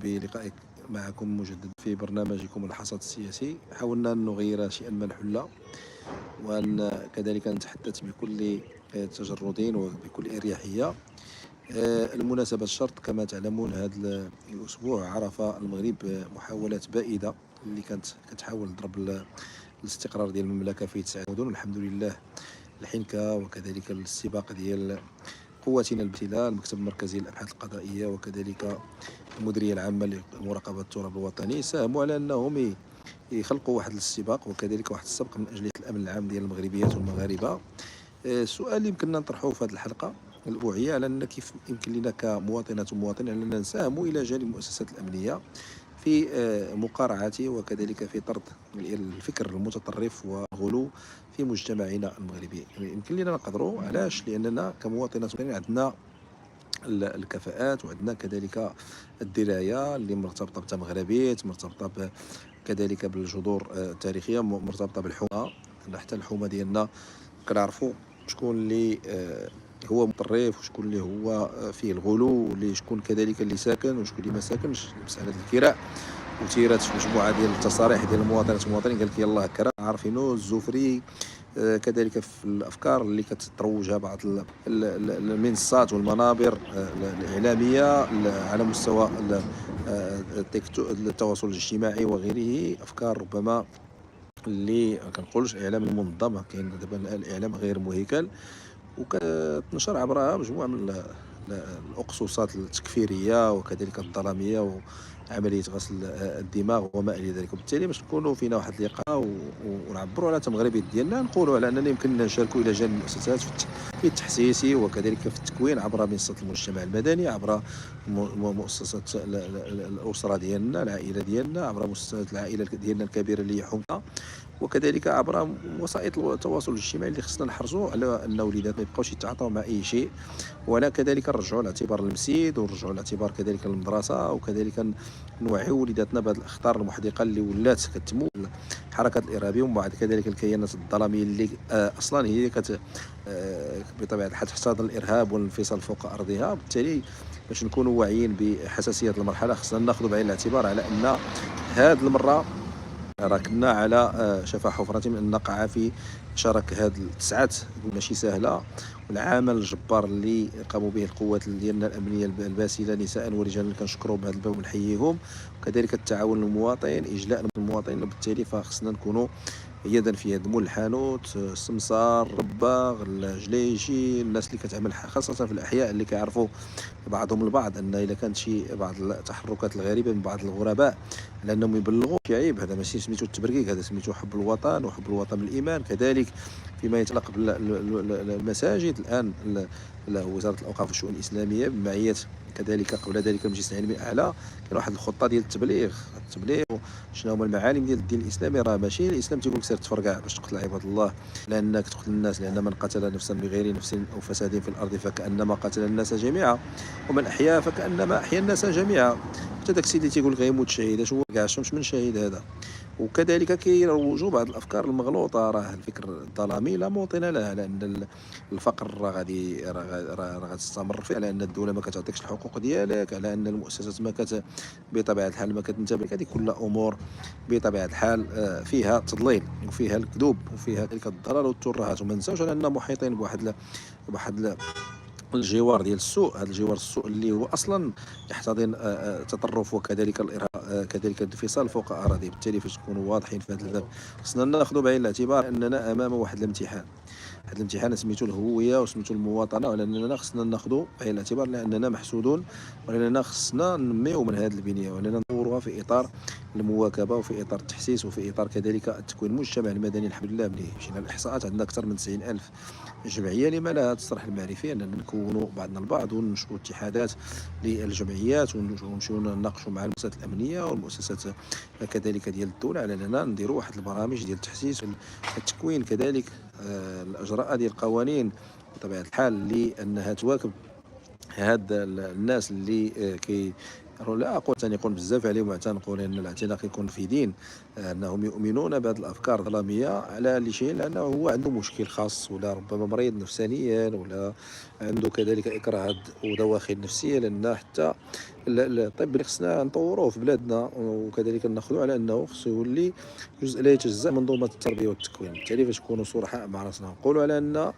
بلقائك معكم مجددا في برنامجكم الحصاد السياسي. حاولنا أن نغير شيئا ما الحلة، وأن كذلك نتحدث بكل تجرد وبكل إريحية. المناسبة الشرط كما تعلمون هذا الأسبوع عرف المغرب محاولات بائدة اللي كانت كتحاول تضرب الاستقرار ديال المملكة في 9 مدن. والحمد لله الحنكة وكذلك السباق ديال قواتنا الامتثال، المكتب المركزي للأبحاث القضائية وكذلك المديرية العامة لمراقبة التراب الوطني ساهموا على أنهم يخلقوا واحد السباق وكذلك واحد السبق من أجل الأمن العام ديال المغربيات والمغاربة. السؤال اللي يمكننا نطرحه في هذه الحلقة الأسبوعية على أن كيف يمكن لنا كمواطنات ومواطنين أننا نساهموا إلى جانب المؤسسات الأمنية في مقارعة وكذلك في طرد الفكر المتطرف والغلو في مجتمعنا المغربي. يمكن لنا نقدروا علاش؟ لأننا كمواطنات عندنا الكفاءات وعندنا كذلك الدراية اللي مرتبطة بالمغربيات، مرتبطة كذلك بالجذور التاريخية، مرتبطة بالحومة. حتى الحومة ديالنا كنعرفوا شكون اللي هو متطرف وشكون اللي هو فيه الغلو شكون كذلك اللي ساكن وشكون اللي ما ساكنش. مسألة الكراء وثيرات مجموعة ديال التصاريح ديال المواطنات والمواطنين قال لك يلاه كرا عارفينو الزفري. كذلك في الافكار اللي كتروجها بعض المنصات والمنابر الاعلاميه على مستوى التواصل الاجتماعي وغيره، افكار ربما اللي كنقولوش اعلام المنظم، كاين دابا الاعلام غير مهيكل وكتنشر عبرها مجموعه من الاقصوصات التكفيريه وكذلك الظلاميه وعمليه غسل الدماغ وما الى ذلك. وبالتالي باش نكونوا فينا واحد اللقاء ونعبروا على المغربيه ديالنا، نقولوا على اننا يمكننا نشاركوا الى جانب المؤسسات في التحسيس وكذلك في التكوين عبر منصه المجتمع المدني، عبر مؤسسات الاسره ديالنا، العائله ديالنا، عبر مؤسسات العائله ديالنا الكبيره اللي هي حومه، وكذلك عبر وسائل التواصل الاجتماعي اللي خصنا نحرصوا على ان وليداتنا ما يبقاوش يتعاطوا مع اي شيء، ولا كذلك نرجعوا الاعتبار للمسيد ونرجعوا الاعتبار كذلك للمدرسه، وكذلك نوعيوا وليداتنا بهذه الاخطار المحدقه اللي ولات كتمو الحركات الارهابيه ومن بعد كذلك الكيانات الظلاميه اللي اصلا هي بطبيعه الحال تحتضن الارهاب والانفصال فوق ارضها. بالتالي باش نكونوا واعيين بحساسيه المرحله خصنا ناخذ بعين الاعتبار على ان هذه المره راكنا على شفا حفرة من أن نقع في شرك هذه التسعات ماشي سهلة، والعمل الجبار اللي قاموا به القوات ديالنا الأمنية الباسلة نساء ورجالا كنشكروا بهذا الباب ونحييهم، وكذلك التعاون المواطن إجلاء المواطن. وبالتالي فخصنا نكونوا يدا في يد مول الحانوت، السمسار، الرباغ، الجليجي، الناس اللي كتعمل خاصة في الأحياء اللي كيعرفوا بعضهم البعض ان اذا كانت شي بعض التحركات الغريبه من بعض الغرباء على انهم يبلغوا شي عيب، هذا ماشي سميتو التبرقيق، هذا سميتو حب الوطن وحب الوطن بالايمان. كذلك فيما يتعلق بالمساجد الان وزاره الاوقاف والشؤون الاسلاميه بمعيه كذلك قبل ذلك المجلس العلمي الاعلى كاين واحد الخطه ديال التبليغ شنو هما المعالم ديال الدين الاسلامي. راه ماشي الاسلام تيقول لك سير تفرقع باش تقتل عباد الله لانك تقتل الناس، لان من قتل نفسا بغير نفس او فساد في الارض فكانما قتل الناس جميعا ومن احيا فكانما احيا الناس جميعا. حتى داك السيد اللي تيقول لك غيموت شهيد اش هو كاع مش من شهيد هذا. وكذلك كيروجوا بعض الافكار المغلوطه، راه الفكر الظلامي لا موطن له، على ان الفقر راه غادي تستمر فيه، على ان الدوله ما كتعطيكش الحقوق ديالك، على ان المؤسسات ما بطبيعه الحال ما كتنتبه. هذه كلها امور بطبيعه الحال فيها تضليل وفيها الكذوب وفيها تلك الضلال والترهات. وما ننساوش اننا محيطين بواحد الجوار ديال السوء، هذا الجوار السوء اللي هو اصلا يحتضن التطرف وكذلك الارهاب كذلك الانفصال فوق اراضي. بالتالي فاش نكونوا واضحين في هذا الباب خصنا ناخذوا بعين الاعتبار اننا امام واحد الامتحان، هذا الامتحان سميتو الهويه وسميتو المواطنه، ولاننا خصنا ناخذوا بعين الاعتبار لاننا محسودون، ولاننا خصنا ننميو من هذه البنيه ولاننا نطوروها في اطار المواكبه وفي اطار التحسيس وفي اطار كذلك التكوين. المجتمع المدني الحمد لله ملي مشينا الاحصاءات عندنا اكثر من 90,000 جمعيه. لما لا هذا التصريح المعرفي اننا نكونوا بعضنا البعض وننشئوا اتحادات للجمعيات ونمشيو نناقشوا مع المؤسسات الامنيه والمؤسسات كذلك ديال الدوله على اننا نديروا واحد البرامج ديال التحسيس التكوين كذلك الاجراء ديال القوانين بطبيعه الحال لانها تواكب هاد الناس اللي لا اقول تنقول بزاف عليهم اعتنقوا لان الاعتناق يكون في دين، انهم يؤمنون بهذه الافكار الظلاميه على شيء لانه هو عنده مشكل خاص ولا ربما مريض نفسانيا ولا عنده كذلك اكراهات ودواخل نفسيه. لان حتى الطب اللي خصنا نطوروه في بلادنا، وكذلك ناخذوا على انه خصو يولي جزء لا يتجزا من منظومه التربيه والتكوين. بالتالي فاش نكونوا صرحاء مع راسنا نقولوا على ان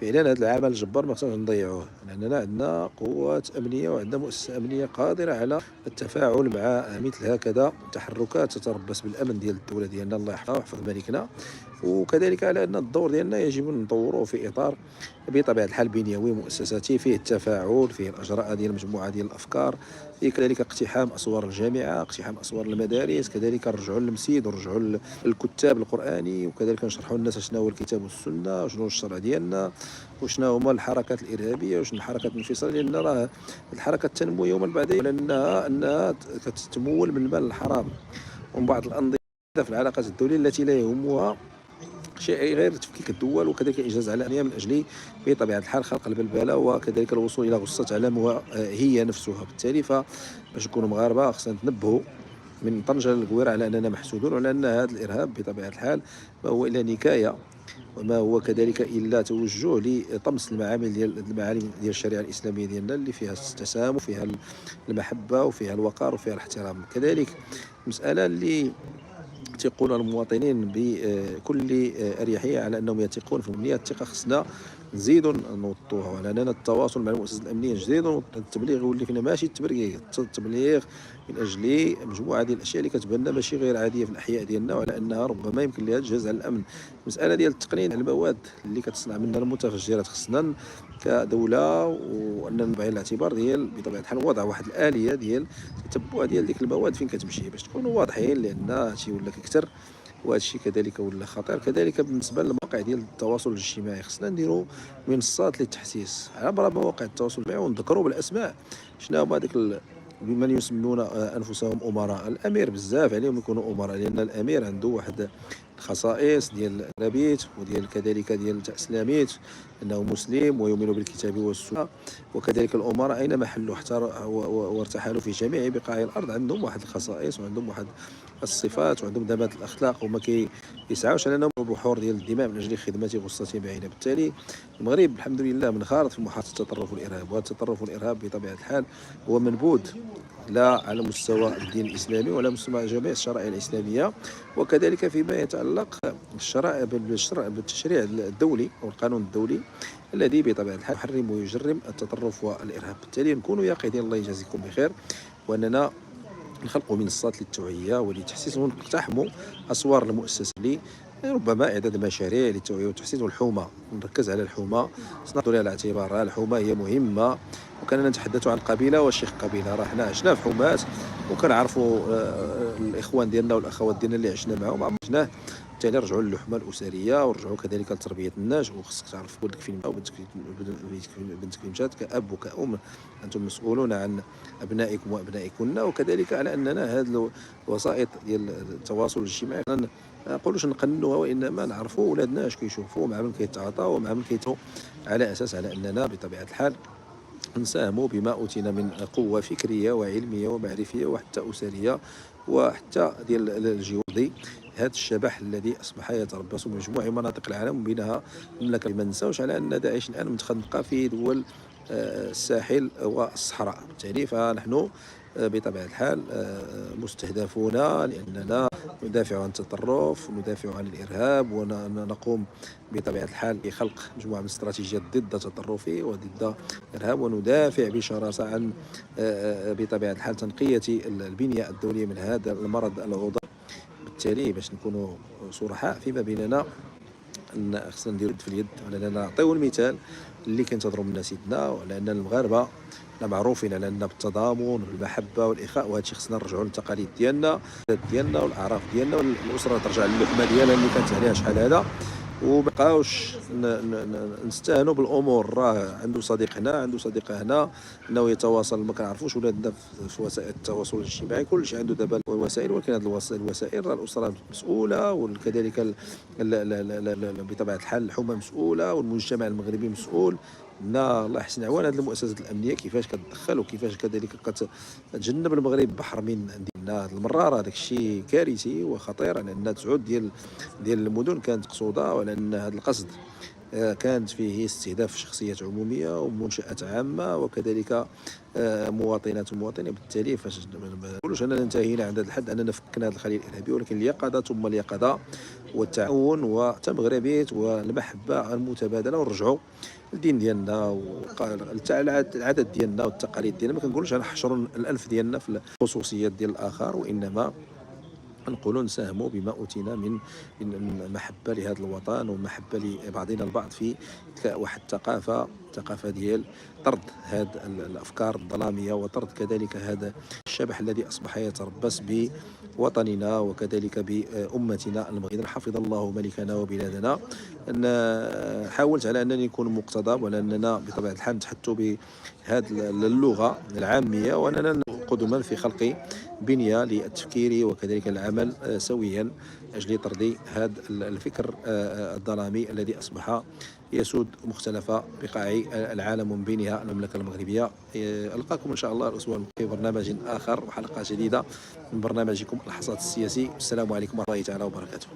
فعلا هذا العمل الجبار ما خصناش نضيعوه، لاننا عندنا قوات امنيه وعندنا مؤسسه امنيه قادره على التفاعل مع مثل هكذا تحركات تتربص بالامن ديال الدوله ديالنا، الله يحفظها ويحفظ ملكنا. وكذلك على ان الدور ديالنا يجب ان نطوروه في اطار بطبيعه الحال بنيوي مؤسساتي، فيه التفاعل، فيه الاجراء ديال مجموعه ديال الافكار، فيه كذلك اقتحام اسوار الجامعه، اقتحام اسوار المدارس، كذلك نرجعوا للمسيد ونرجعوا للكتاب القراني، وكذلك نشرحوا للناس شنو هو الكتاب والسنه وشنو هو الشرع ديالنا وشنو هما الحركات الارهابيه وشنو الحركات الانفصاليه، لان راه الحركه تنمو يوما بعد يوم لانها كتتمول من المال الحرام ومن بعض الانظمه في العلاقات الدوليه التي لا يهمها شيء غير تفكيك الدول، وكذلك الإجهاز على الأمنية من أجل بطبيعة الحال خلق البلبلة وكذلك الوصول إلى غصة علامها هي نفسها. بالتالي فباش نكونوا مغاربة خصنا نتنبهوا من طنجة للقويرة على أننا محسودون، وعلى أن هذا الإرهاب بطبيعة الحال ما هو إلا نكاية وما هو كذلك إلا توجه لطمس المعالم ديال الشريعة الإسلامية ديالنا اللي فيها التسامح وفيها المحبة وفيها الوقار وفيها الاحترام. كذلك مسألة اللي تيقول المواطنين بكل اريحيه على انهم يثقون في الامنيه، الثقه خصنا نزيدوا نوطوها، وعلى اننا التواصل مع المؤسسات الامنيه نزيدوا التبليغ يولي فينا ماشي التبليغ من اجل مجموعه ديال الاشياء اللي كتبان لنا ماشي غير عاديه في الاحياء ديالنا، وعلى انها ربما يمكن لها تجهز على الامن. المساله ديال التقنين على المواد اللي كتصنع منها المتفجرات خصنا كدوله واننا بعين الاعتبار ديال بطبيعه الحال وضع واحد الاليه ديال التتبع ديال ديك المواد فين كتمشي باش تكونوا واضحين، لان هادشي ولا كيكثر وهذا الشيء كذلك ولا خطير. كذلك بالنسبه للمواقع ديال التواصل الاجتماعي خصنا نديروا منصات للتحسيس عبر مواقع التواصل الاجتماعي ونذكروا بالاسماء شنو هما هذيك بمن يسمون انفسهم امراء. الامير بزاف عليهم يكونوا امراء، لان الامير عنده واحد الخصائص ديال الربيت وديال كذلك ديال تأسلاميت انه مسلم ويؤمن بالكتاب والسنه، وكذلك الامراء اينما حلوا حتى وارتحلوا في جميع بقاع الارض عندهم واحد الخصائص وعندهم واحد الصفات وعندهم دمات الاخلاق، وما كيسعاوش على انهم بحور ديال الدماء من اجل خدمه غصه بعينه. بالتالي المغرب الحمد لله منخرط في محاط التطرف والارهاب، وهذا التطرف والارهاب بطبيعه الحال هو منبوذ لا على مستوى الدين الاسلامي ولا مستوى جميع الشرائع الاسلاميه، وكذلك فيما يتعلق بالتشريع الدولي او القانون الدولي الذي بطبيعه الحال يحرم ويجرم التطرف والارهاب. بالتالي نكونوا يقظين الله يجازيكم بخير، واننا نخلقوا منصات للتوعيه ولتحسيس ونقتحموا اسوار المؤسسه لي ربما اعداد مشاريع للتوعيه والتحسين والحومه، نركز على الحومه، ناخذوا على الاعتبار الحومه هي مهمه. وكاننا نتحدثوا عن قبيله وشيخ قبيله، راه حنا عشنا في حومات وكنعرفوا الاخوان ديالنا والاخوات ديالنا اللي عشنا معهم عرفناه. بالتالي رجعوا للحومه الاسريه ورجعوا كذلك لتربيه الناس، وخصك تعرف ولدك فين مشى بنتك فين مشات، كاب وكأم انتم مسؤولون عن ابنائكم وابنائكن، وكذلك على اننا هذه الوسائط ديال التواصل الاجتماعي ما نقولوش نقنوها، وانما نعرفوا ولادنا اش كيشوفوا مع من كيتعاطاو ومع من كيتو، على اساس على اننا بطبيعه الحال نساهموا بما اوتينا من قوه فكريه وعلميه ومعرفيه وحتى اسريه وحتى ديال الجهود هذا الشبح الذي اصبح يتربص بمجموع مناطق العالم بينها المملكه. ما ننساوش على ان داعش الان متخنقه في دول الساحل والصحراء. بالتالي فنحن بطبيعه الحال مستهدفون، لاننا ندافع عن التطرف وندافع عن الارهاب ونقوم بطبيعه الحال بخلق مجموعه من الاستراتيجيات ضد التطرف وضد الارهاب، وندافع بشراسه عن بطبيعه الحال تنقيه البنيه الدوليه من هذا المرض العضوي. بالتالي باش نكونوا صرحاء فيما بيننا خصنا نديرو يد في اليد، ولا نعطيو المثال اللي كينتظروا منا سيدنا، وعلى ان المغاربه معروفين على ان بالتضامن والمحبه والاخاء، وهذا الشيء خصنا نرجعوا للتقاليد ديالنا والاعراف ديالنا، والاسره ترجع للحمه ديالها اللي كانت عليها شحال هذا، ومبقاوش نستهانوا بالامور. راه عنده صديق هنا عنده صديقه هنا انه يتواصل، ما كنعرفوش ولادنا في وسائل التواصل الاجتماعي كل شيء عنده دابا الوسائل، ولكن هذه الوسائل راه الاسره مسؤوله، وكذلك بطبيعه الحال الحكومه مسؤوله والمجتمع المغربي مسؤول. الله يحسن عوان هذه المؤسسات الامنيه كيفاش كتدخل وكيفاش كذلك كتجنب المغرب بحر من لان هذه المره راه داك الشيء كارثي وخطير، على ان 9 ديال المدن كانت مقصوده، وعلى ان هذا القصد كانت فيه استهداف شخصيات عمومية ومنشآت عامة وكذلك مواطنات ومواطنين. بالتالي فاش ما نقولوش أننا انتهينا عند هذا الحد أننا فكنا هذا الخلية الإرهابي، ولكن اليقظة ثم اليقظة والتعاون وتمغربية والمحبة المتبادلة، ونرجعوا الدين ديالنا العادات ديالنا والتقاليد ديالنا. ما كنقولوش نحشروا الأنف ديالنا في الخصوصيات ديال الآخر، وإنما نقولوا نساهموا بما أوتينا من محبة لهذا الوطن ومحبة لبعضنا البعض في واحد الثقافة ديال طرد هذه الأفكار الظلامية، وطرد كذلك هذا الشبح الذي أصبح يتربص بوطننا وكذلك بأمتنا المغيرة. حفظ الله ملكنا وبلادنا. حاولت على أنني نكون مقتضب، وعلى أننا بطبيعة الحال نتحدث بهذه اللغة العامية، وأننا قدما في خلق بنية للتفكير وكذلك العمل سويا أجل طرد هذا الفكر الظلامي الذي أصبح يسود مختلف بقاع العالم ومن بينها المملكة المغربية. ألقاكم إن شاء الله الأسبوع في برنامج آخر وحلقة جديدة من برنامجكم الحصاد السياسي. السلام عليكم ورحمة الله تعالى وبركاته.